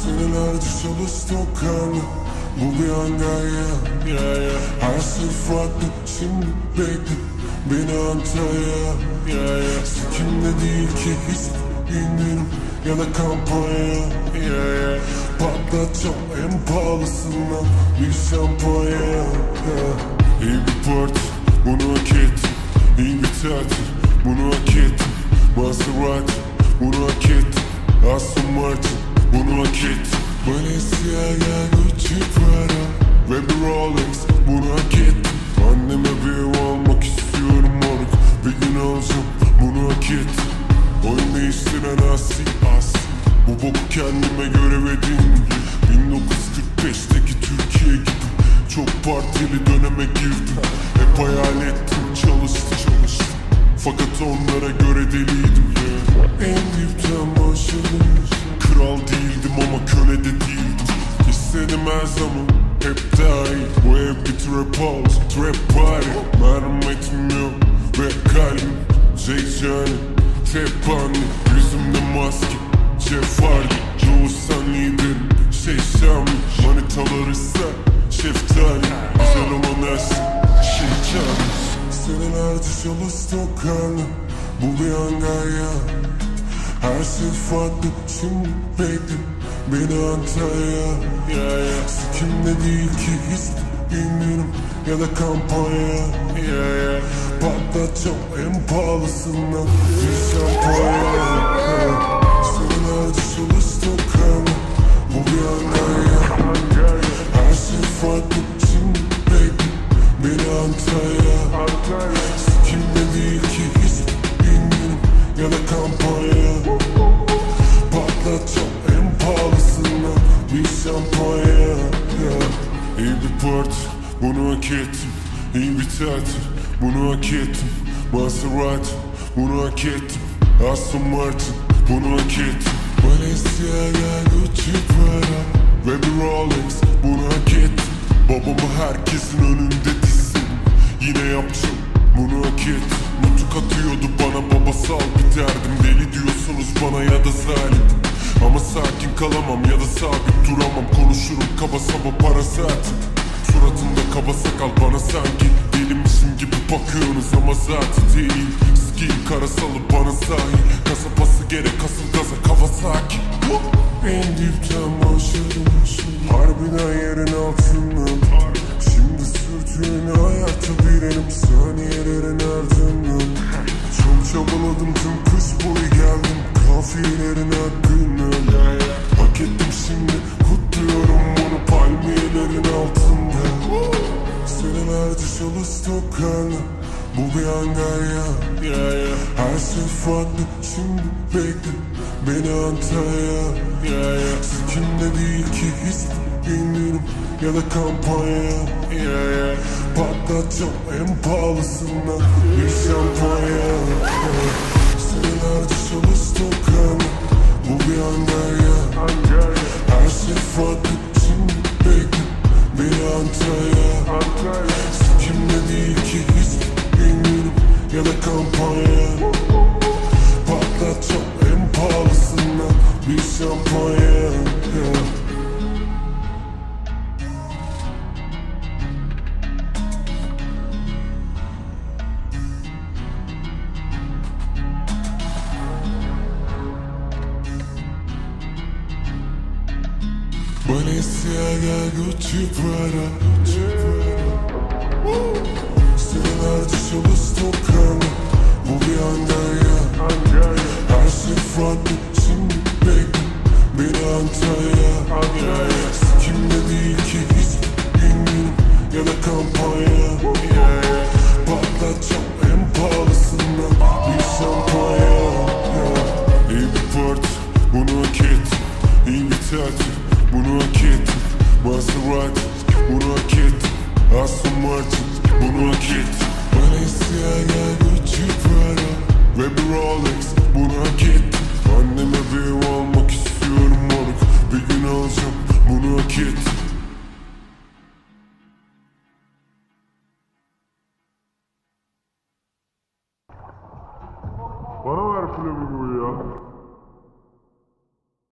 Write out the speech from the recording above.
Senelerce çalıştım karnı, bu bir Antalya. Her şey farklı, şimdi bekle beni Antalya. Sikimde değil ki hiç indirim ya da kampanya. Patlatacağım en pahalısından bir şampanya. İyi bir parti, bunu hak ettim. İyi bir tatil, bunu hak ettim. Maserati, bunu hak ettim. Aston Martin, bunu hak ettim. Balenciaga, Gucci, Prada ve bir Rolex, bunu hak ettim. Anneme bir ev almak istiyorum moruk, bir gün alacağım, bunu hak ettim. Oyun değiştiren asi. Bu boku kendime göre edindim. 1945'teki Türkiye gibi çok partili döneme girdim. Hep hayal ettim, çalıştım. Fakat onlara göre deliydim. En dipten başladım. Kral değildim ama köle de değildim. İstedim her zaman, hep daha iyi. Bu ev bir trap house, trap party. Merhametim yok ve kalbim J.J. Tepani, yüzümde maske Jeff Hardy. Doğuştan liderim, Şami. Manitalar ise şeftali. Güzel olan her şey kârlı. Senelerce çalıştım karnı, bu bir Antalya. Her şey farklı, şimdi bekle beni Antalya. Sikimde değil ki hiç indirim ya da kampanya. Patlatacağım en pahalısından bir şampanya. Senelerce çalıştım karnı, bu bir Antalya. Her şey farklı, şimdi bekle beni Antalya. Sikimde değil ki hiç indirim ya da kampanya. Patlatacağım en pahalısından bir şampanya. İyi bir parti, bunu hak ettim. İyi bir tatil, bunu hak ettim. Maserati, bunu hak ettim. Aston Martin, bunu hak ettim. Balenciaga, Gucci, Prada ve bir Rolex, bunu hak ettim. Babamı herkesin önünde dizdim, yine yapacağım, bunu hak ettim. Nutuk atıyordu bana babasal bir derdim. Deli diyorsunuz bana ya da zalim, ama sakin kalamam ya da sabit duramam. Konuşurum kaba saba para zaten. Suratımda kaba sakal bana sanki delimişim gibi bakıyorsunuz ama zaten değil. Skill karasalı bana sahil, kasapası gerek asıl gaza Kawasaki. En dipten başladım, harbiden yerin altından. Şimdi sürtüğünü hayatta bilelim, saniyelerin ardından. Çok çabaladım tüm kış boyu, geldim kafiyelerin hakkından. Hak ettim şimdi, kutluyorum bunu palmiyelerin altında. Senelerce çalıştım karnı, bu bir Antalya. Her şey farklı, şimdi bekle beni Antalya. Sikimde değil ki hiç indirim ya da kampanya. Patlatacağım en pahalısından bir şampanya. Senelerce çalıştım karnı, bu bir Antalya. Her şey farklı, şimdi bekle beni Antalya. Sikimde değil ki hiç indirim ya da kampanya. Patlatacağım en pahalısından bir şampanya. Balenciaga, Gucci, Prada. Senelerce çalıştım karnı, bu bir Antalya. Her şey farklı, şimdi bekle beni Antalya. Sikimde değil ki hiç indirim ya da kampanya. Patlatacağım en pahalısından bir şampanya. İyi bir parti, bunu hak ettim. İyi bir tatil, bunu hak ettim. Maserati, bunu hak ettim. Aston Martin, bunu hak ettim. Balenciaga, Gucci, Prada ve bir Rolex, bunu hak ettim. Anneme bir ev almak istiyorum moruk, bir gün alacağım, bunu hak ettim. Bana ver flamingoyu ya.